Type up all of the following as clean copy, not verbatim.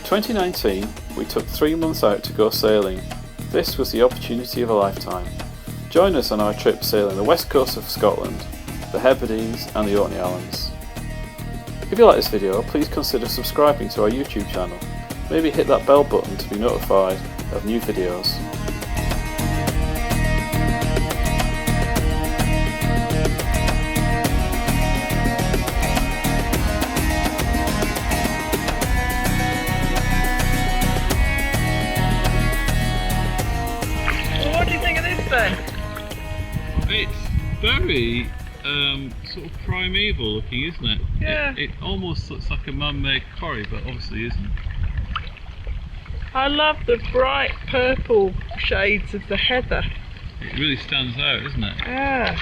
2019, we took 3 months out to go sailing. This was the opportunity of a lifetime. Join us on our trip sailing the west coast of Scotland, the Hebrides and the Orkney Islands. If you like this video, please consider subscribing to our YouTube channel. Maybe hit that bell button to be notified of new videos. What do you think of this then? It's very sort of primeval looking, isn't it? Yeah. It almost looks like a man-made quarry, but obviously isn't. I love the bright purple shades of the heather. It really stands out, doesn't it? Yeah.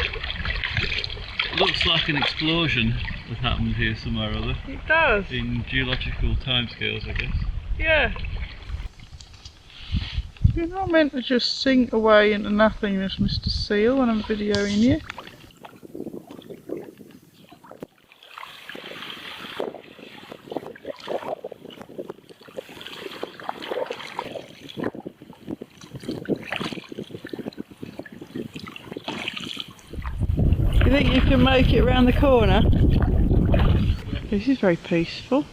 It looks like an explosion has happened here somewhere or other. It does. In geological timescales, I guess. Yeah. You're not meant to just sink away into nothingness, Mr. Seal, when I'm videoing you. You think you can make it around the corner? This is very peaceful.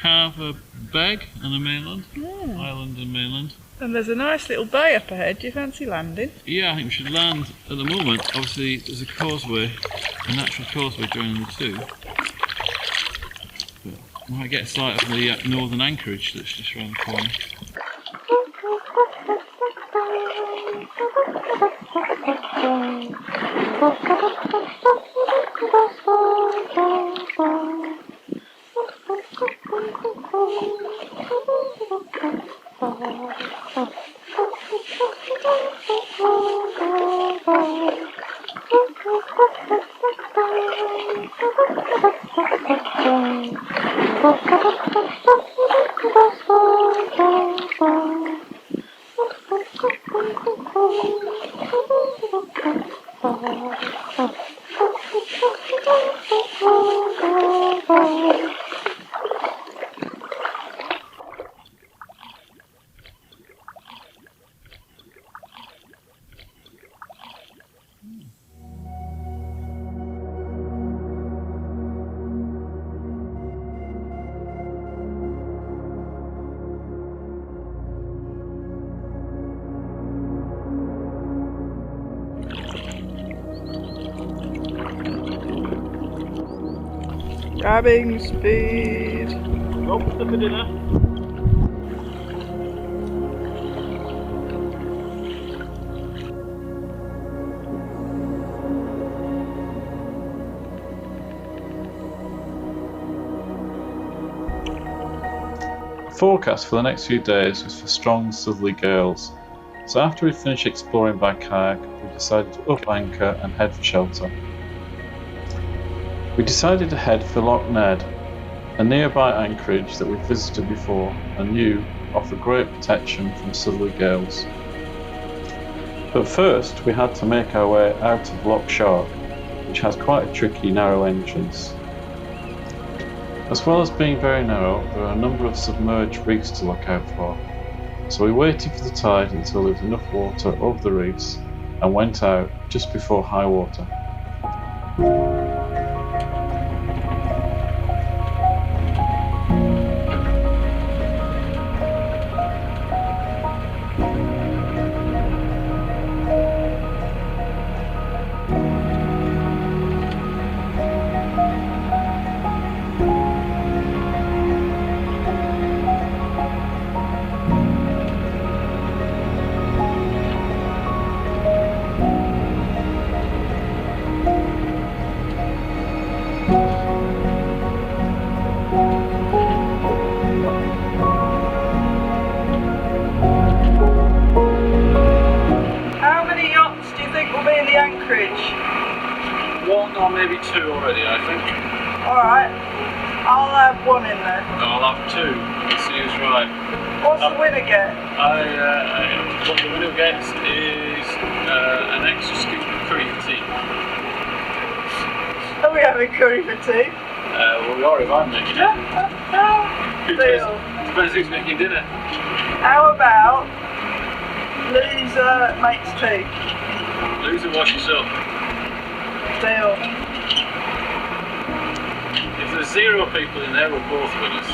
Carver Beg on the mainland, Yeah. island and mainland. And there's a nice little bay up ahead. Do you fancy landing? Yeah, I think we should land at the moment. Obviously there's a causeway, a natural causeway joining the two. But we might get a sight of the northern anchorage that's just around the corner. Grabbing speed. Oh, look at dinner. The forecast for the next few days was for strong southerly gales, so after we finished exploring by kayak, we decided to up anchor and head for shelter. We decided to head for Loch Nedd, a nearby anchorage that we visited before and knew offered great protection from southerly gales. But first we had to make our way out of Loch Shark, which has quite a tricky narrow entrance. As well as being very narrow, there are a number of submerged reefs to look out for, so we waited for the tide until there was enough water over the reefs and went out just before high water. One or maybe two already, I think. Alright, I'll have one in there. I'll have two. Let's see who's right. What's the winner get? What the winner gets is an extra scoop of cream tea. having curry for tea? Well, we are if I'm making it. Deal. Depends who's making dinner. How about loser makes tea? Loser washes up. Deal. If there's 0 people in there, we're both winners.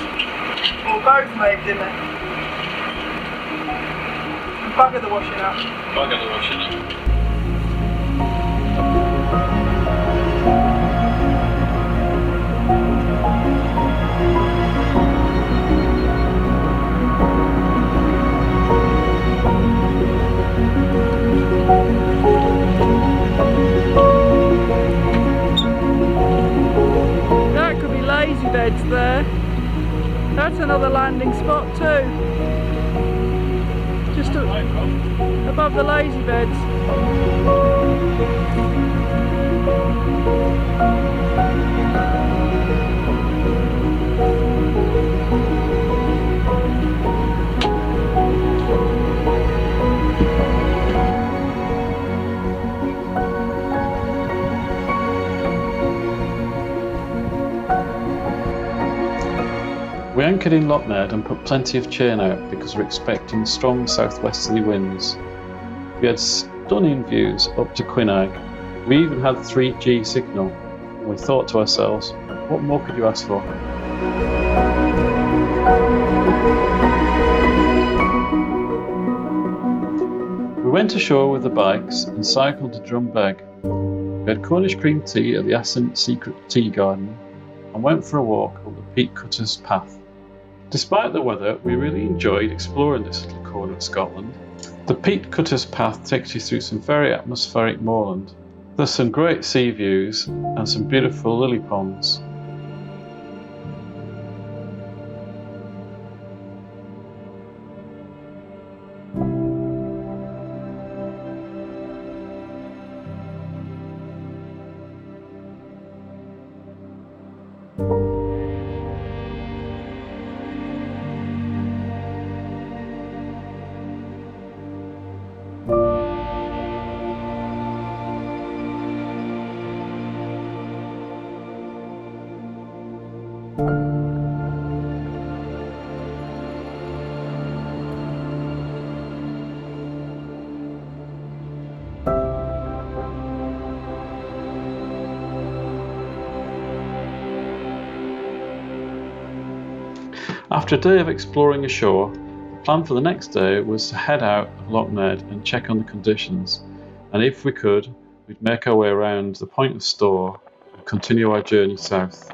We'll both make dinner. And bugger the washing up. Bugger the washing up. That could be lazy beds there. That's another landing spot too. Just above the lazy beds. We anchored in Loch Nedd and put plenty of chain out because we're expecting strong southwesterly winds. We had stunning views up to Quinag. We even had 3G signal. And we thought to ourselves, what more could you ask for? We went ashore with the bikes and cycled to Drumbeg. We had Cornish cream tea at the Ascent Secret Tea Garden and went for a walk up the Peat Cutters Path. Despite the weather, we really enjoyed exploring this little corner of Scotland. The Peat Cutters Path takes you through some very atmospheric moorland. There's some great sea views and some beautiful lily ponds. After a day of exploring ashore, the plan for the next day was to head out of Loch Nedd and check on the conditions, and if we could, we'd make our way around the Point of Stoer and continue our journey south.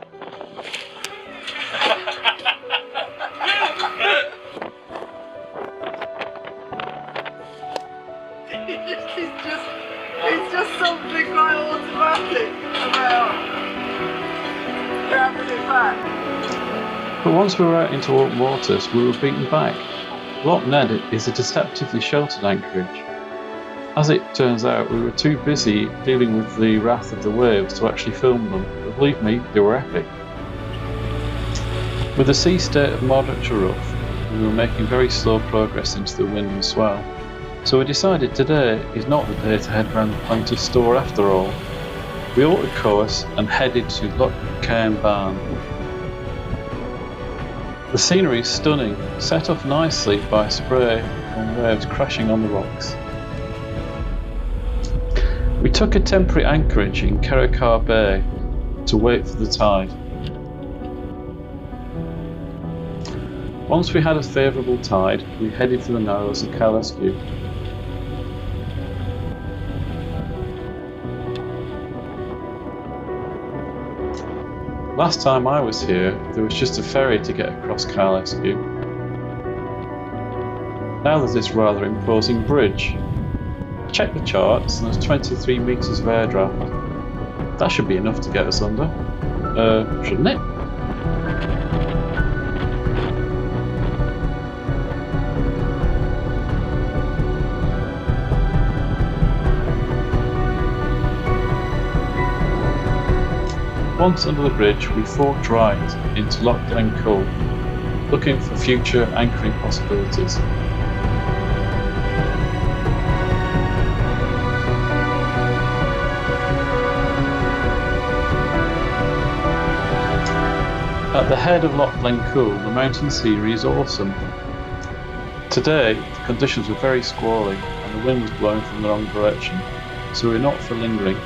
It's just something quite automatic about grabbing it back. But once we were out into open waters, we were beaten back. Loch Nedd is a deceptively sheltered anchorage. As it turns out, we were too busy dealing with the wrath of the waves to actually film them, but believe me, they were epic. With the sea state of moderate to rough, we were making very slow progress into the wind and swell. So we decided today is not the day to head round the Point of Stoer after all. We altered course and headed to Loch Cairn. The scenery is stunning, set off nicely by spray and waves crashing on the rocks. We took a temporary anchorage in Eddrachillis Bay to wait for the tide. Once we had a favourable tide, we headed for the narrows of Kayak. Last time I was here, there was just a ferry to get across Kayak. Now there's this rather imposing bridge. Check the charts and there's 23 metres of air draft. That should be enough to get us under. Shouldn't it? Once under the bridge, we forked right into Loch Glencoe, looking for future anchoring possibilities. At the head of Loch Glencool, the mountain scenery is awesome. Today, the conditions were very squally and the wind was blowing from the wrong direction, so we're not for lingering.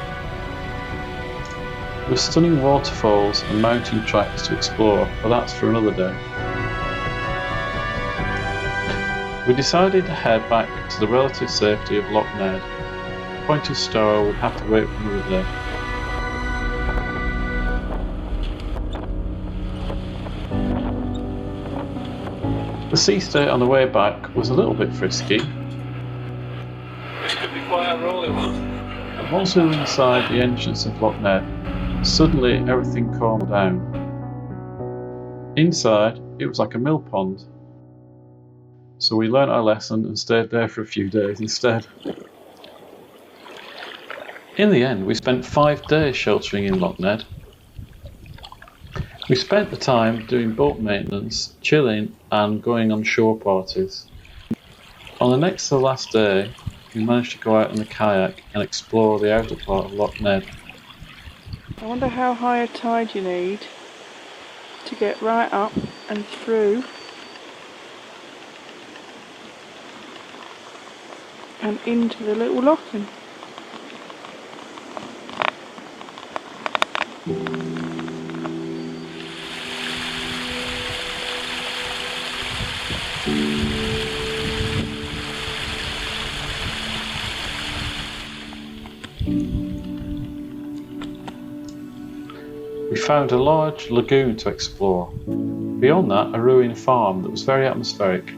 There were stunning waterfalls and mountain tracks to explore, but that's for another day. We decided to head back to the relative safety of Loch Nedd. Point of Stoer would have to wait for another day. The sea state on the way back was a little bit frisky. This could be quite a rolly one. And once we were inside the entrance of Loch Nedd, suddenly everything calmed down. Inside, it was like a mill pond. So we learnt our lesson and stayed there for a few days instead. In the end, we spent 5 days sheltering in Loch Nedd. We spent the time doing boat maintenance, chilling and going on shore parties. On the next to the last day, we managed to go out in the kayak and explore the outer part of Loch Nedd. I wonder how high a tide you need to get right up and through and into the little loching. We found a large lagoon to explore. Beyond that, a ruined farm that was very atmospheric.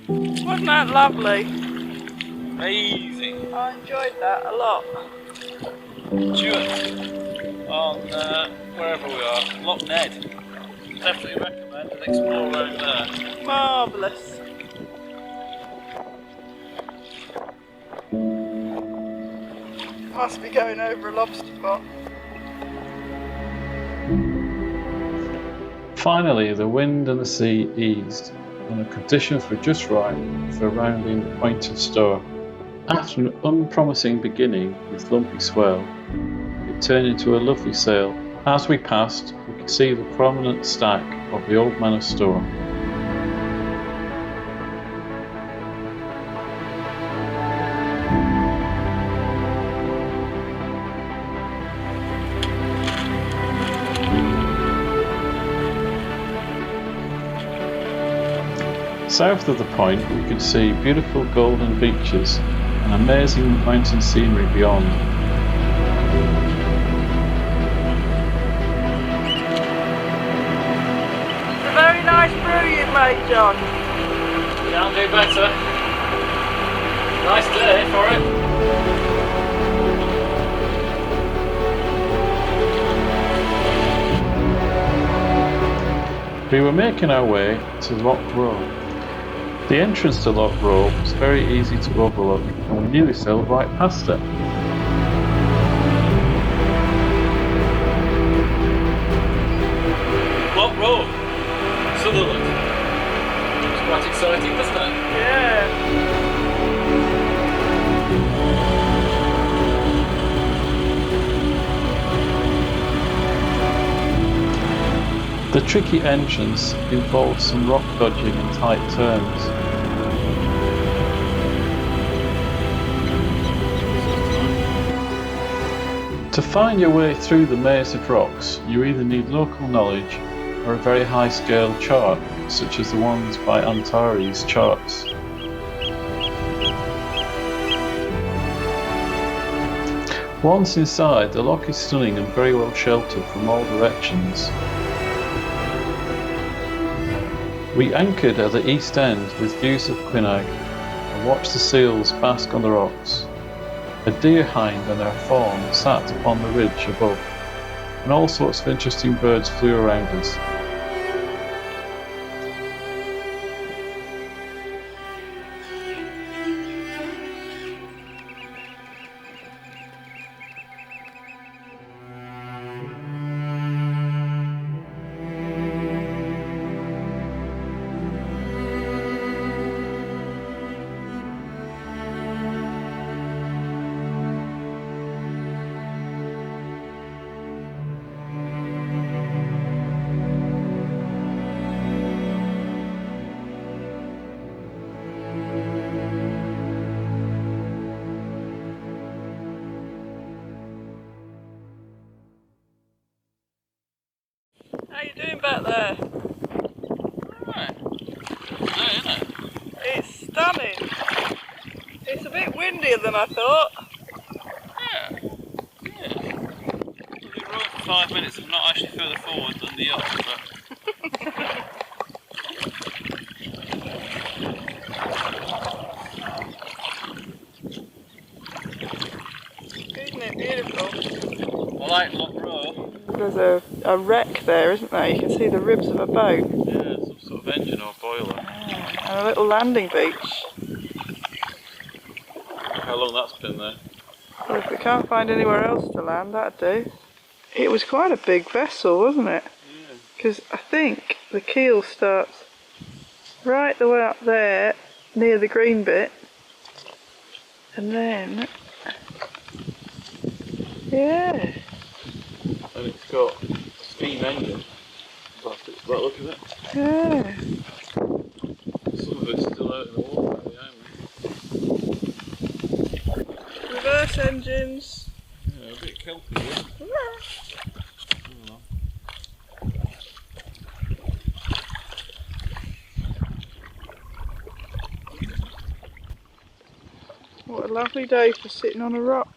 Wasn't that lovely? Amazing. I enjoyed that a lot. Stuart, on wherever we are, Loch Nedd. Definitely recommend and explore around there. Marvellous. Must be going over a lobster pot. Finally, the wind and the sea eased, and the conditions were just right for rounding the Point of Stoer. After an unpromising beginning with lumpy swell, it turned into a lovely sail. As we passed, we could see the prominent stack of the Old Man of Stoer. South of the point, we could see beautiful golden beaches and amazing mountain scenery beyond. It's a very nice brew you've made, John. Can't do better. Nice day for it. We were making our way to Loch Roe. The entrance to Loch Roe was very easy to overlook, and we nearly sailed right past it. Loch Roe, Sutherland. It's quite exciting, isn't it? Yeah. The tricky entrance involved some rock dodging and tight turns. To find your way through the maze of rocks, you either need local knowledge or a very high-scale chart, such as the ones by Antares Charts. Once inside, the loch is stunning and very well sheltered from all directions. We anchored at the east end with views of Quinag and watched the seals bask on the rocks. A deer hind and her fawn sat upon the ridge above, and all sorts of interesting birds flew around us. back there. Right. There, isn't it? It's stunning. It's a bit windier than I thought. Yeah. Yeah. We've been rowing for 5 minutes and not actually further forward than the yacht, but... Isn't it beautiful? I like Loch Roe. There's a wreck there, isn't there? You can see the ribs of a boat. Yeah, some sort of engine or boiler. And a little landing beach. How long that's been there? Well, if we can't find anywhere else to land, that'd do. It was quite a big vessel, wasn't it? Yeah. Because I think the keel starts right the way up there, near the green bit. And then... yeah. And it's got a steam engine. Right, look at it. Yeah. Some of it's still out in the water behind me. Reverse engines. Yeah, a bit kelpy, yeah. What a lovely day for sitting on a rock.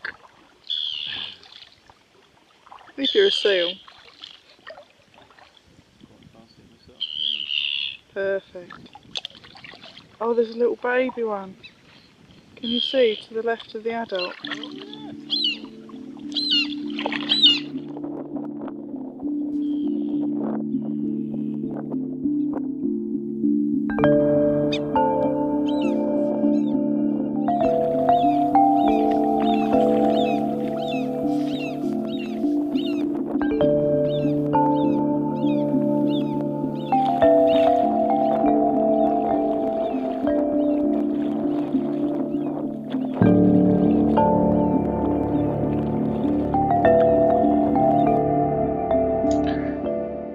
If you're a seal. Perfect. Oh, there's a little baby one. Can you see to the left of the adult?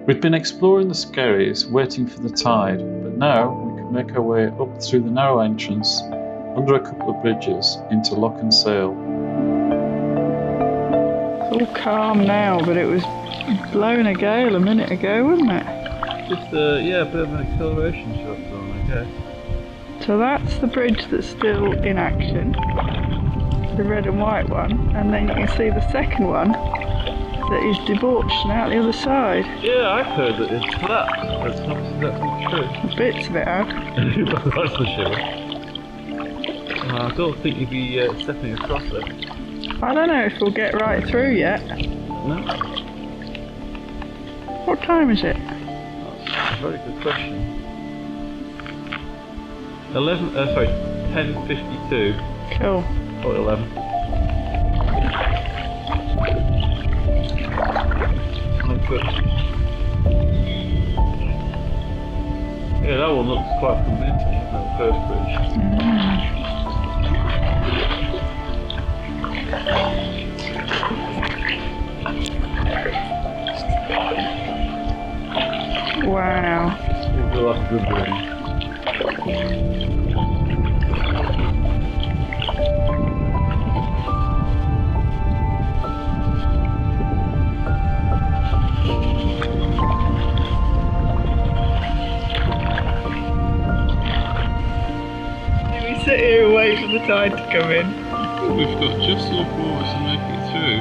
We'd been exploring the skerries, waiting for the tide, but now we could make our way up through the narrow entrance, under a couple of bridges, into Loch and Sail. It's all calm now, but it was blowing a gale a minute ago, wasn't it? Just yeah, a bit of an acceleration shot on, I guess. So that's the bridge that's still in action, the red and white one, and then you can see the second one that is debauched now out the other side. Yeah, I've heard that it's flat. That's not exactly true. Bits of it have. That's for sure. I don't think you'd be stepping across it. I don't know if we'll get right through yet. No? What time is it? That's a very good question. 10:52. Cool. Or 11. Yeah, that one looks quite convincing, isn't it? The first bridge. Wow. We'll do like a good bridge. Sit here and wait for the tide to come in. We've got just enough water to make it through.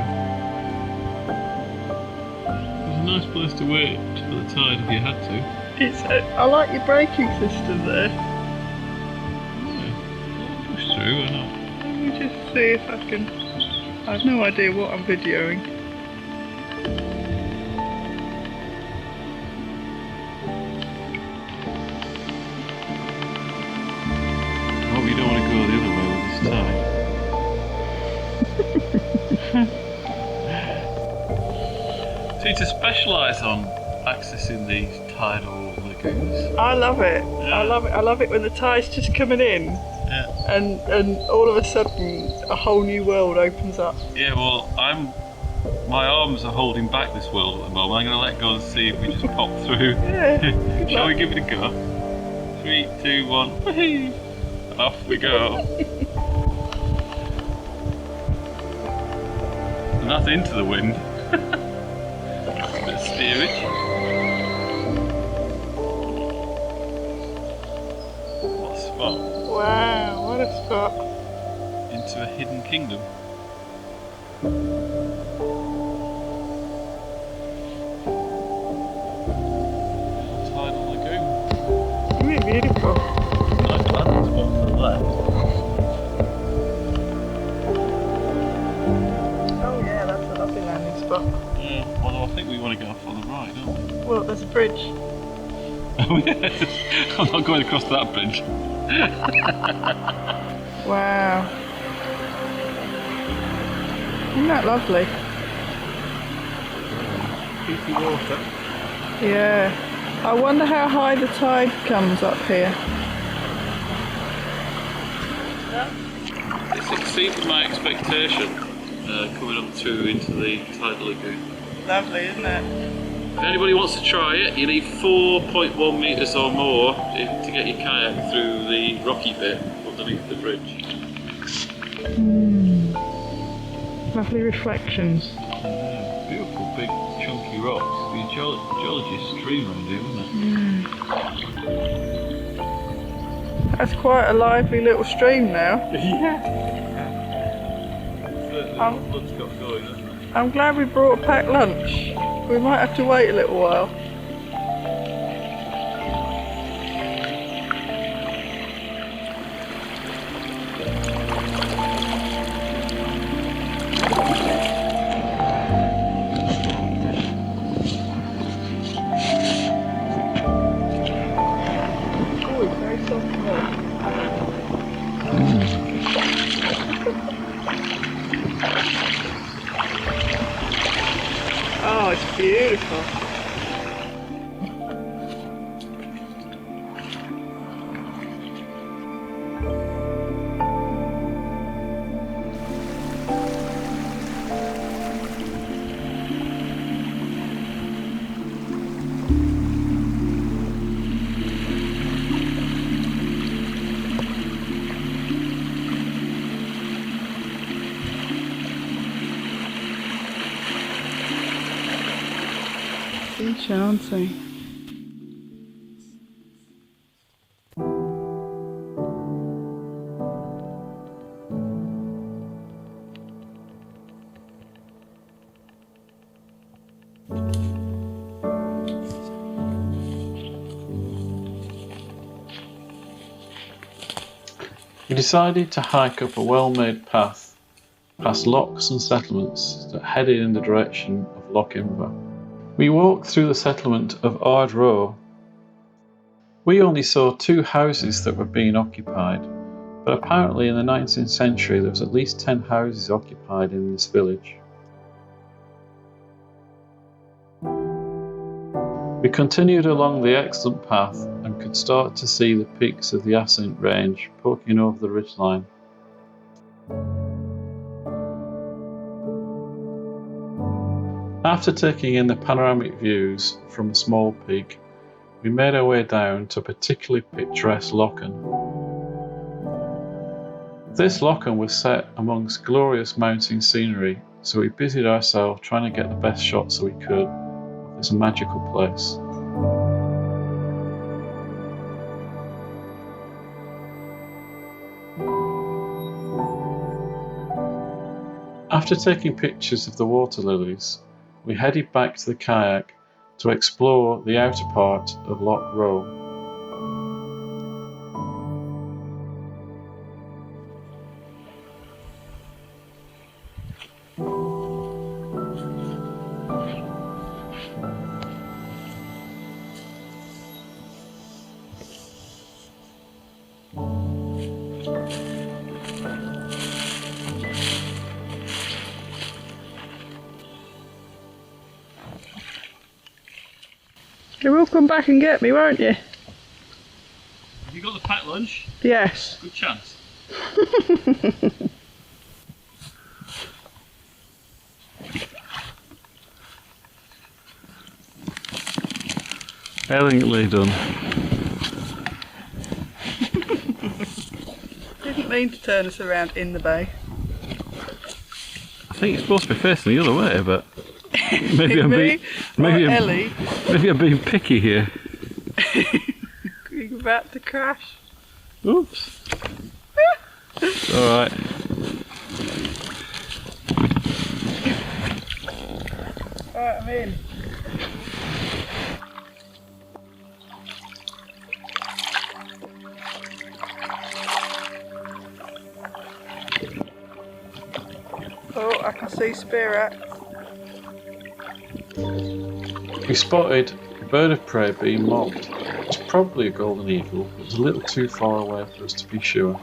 It's a nice place to wait for the tide if you had to. I like your braking system there. Yeah, push through, why not? Let me just see if I can... I have no idea what I'm videoing. Oh, you don't want to go the other way with this tide. See, to specialise on accessing these tidal lagoons. I love it. Yeah. I love it. I love it when the tide's just coming in. Yeah. And all of a sudden a whole new world opens up. Yeah, well, my arms are holding back this world at the moment. I'm going to let go and see if we just pop through. Yeah. Shall we give it a go? 3, 2, 1. Whee! And off we go. And that's into the wind. A bit of steerage. spot. Into a hidden kingdom. Tidal lagoon. Really beautiful. Nice landing spot to the left. Oh yeah, that's a lovely landing spot. Yeah, although I think we want to go off on the right, don't we? Well, there's a bridge. Oh yes! I'm not going across that bridge. Wow. Isn't that lovely? Peaky water. Yeah. I wonder how high the tide comes up here. It's exceeded my expectation coming up into the tidal lagoon. Lovely, isn't it? If anybody wants to try it, you need 4.1 metres or more to get your kayak through the rocky bit underneath the bridge. Lovely reflections. Beautiful big chunky rocks. The geology's stream around here, isn't it? That's quite a lively little stream now. Yeah. Certainly blood's got going, hasn't it? I'm glad we brought a packed lunch. We might have to wait a little while. Oh, it's very soft milk. Oh, it's beautiful. Enchanting. We decided to hike up a well-made path past lochs and settlements that headed in the direction of Loch Imber. We walked through the settlement of Ard Row. We only saw 2 houses that were being occupied, but apparently in the 19th century there was at least 10 houses occupied in this village. We continued along the excellent path and could start to see the peaks of the Ascent Range poking over the ridgeline. After taking in the panoramic views from a small peak, we made our way down to a particularly picturesque lochen. This lochen was set amongst glorious mountain scenery, so we busied ourselves trying to get the best shots that we could of this magical place. After taking pictures of the water lilies, we headed back to the kayak to explore the outer part of Loch Row. You will come back and get me, won't you? Have you got the packed lunch? Yes. Good chance. Elegantly done. Didn't mean to turn us around in the bay. I think it's supposed to be facing the other way, but maybe Ellie. maybe I'm being picky here. You're about to crash. Oops. Alright. Right, I'm in. Oh, I can see Spearax. We spotted a bird of prey being mobbed. It's probably a golden eagle, but it's a little too far away for us to be sure.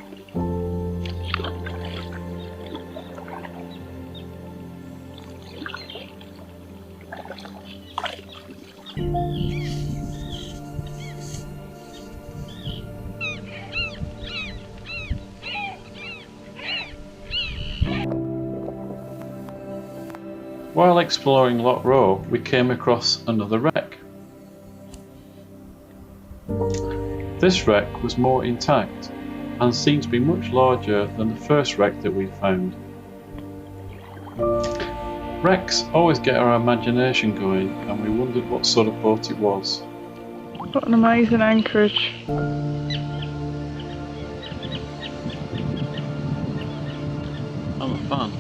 While exploring Loch Roe, we came across another wreck. This wreck was more intact and seemed to be much larger than the first wreck that we found. Wrecks always get our imagination going, and we wondered what sort of boat it was. What an amazing anchorage. I'm a fan.